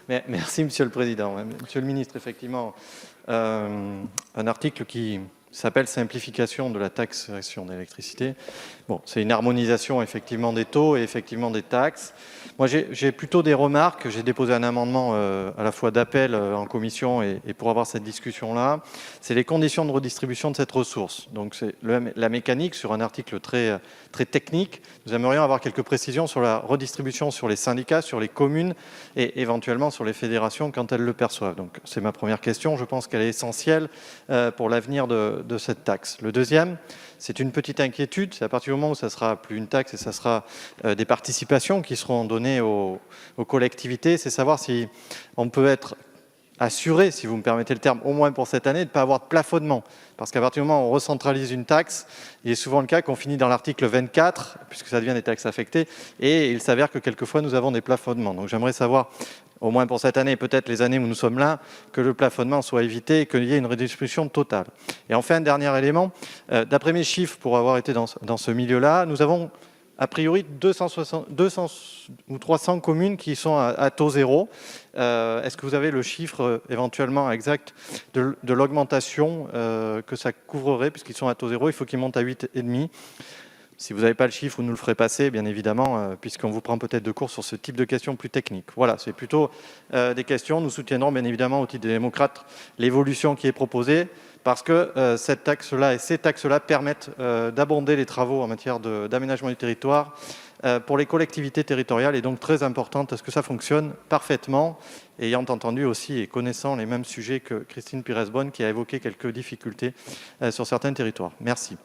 Merci, Monsieur le Président. Monsieur le ministre, effectivement, un article qui s'appelle « Simplification de la taxation d'électricité ». Bon, c'est une harmonisation effectivement des taux et effectivement des taxes. Moi, j'ai plutôt des remarques. J'ai déposé un amendement à la fois d'appel en commission et pour avoir cette discussion-là. C'est les conditions de redistribution de cette ressource. Donc, c'est la mécanique sur un article très, très technique. Nous aimerions avoir quelques précisions sur la redistribution sur les syndicats, sur les communes et éventuellement sur les fédérations quand elles le perçoivent. Donc, c'est ma première question. Je pense qu'elle est essentielle pour l'avenir de cette taxe. Le deuxième, c'est une petite inquiétude. C'est à partir du moment où ça ne sera plus une taxe et ça sera des participations qui seront données aux collectivités, c'est savoir si on peut être assuré, si vous me permettez le terme, au moins pour cette année, de ne pas avoir de plafonnement. Parce qu'à partir du moment où on recentralise une taxe, il est souvent le cas qu'on finit dans l'article 24, puisque ça devient des taxes affectées, et il s'avère que quelquefois nous avons des plafonnements. Donc j'aimerais savoir, au moins pour cette année, et peut-être les années où nous sommes là, que le plafonnement soit évité et qu'il y ait une redistribution totale. Et enfin, un dernier élément, d'après mes chiffres, pour avoir été dans ce milieu-là, nous avons a priori 200 ou 300 communes qui sont à taux zéro. Est-ce que vous avez le chiffre éventuellement exact de l'augmentation que ça couvrerait, puisqu'ils sont à taux zéro, il faut qu'ils montent à 8,5. Si vous n'avez pas le chiffre, vous nous le ferez passer, bien évidemment, puisqu'on vous prend peut-être de cours sur ce type de questions plus techniques. Voilà, c'est plutôt des questions. Nous soutiendrons bien évidemment, au titre des démocrates, l'évolution qui est proposée, parce que cette taxe-là et ces taxes-là permettent d'abonder les travaux en matière d'aménagement du territoire pour les collectivités territoriales, et donc très importante à ce que ça fonctionne parfaitement, ayant entendu aussi et connaissant les mêmes sujets que Christine Pires-Beaune, qui a évoqué quelques difficultés sur certains territoires. Merci.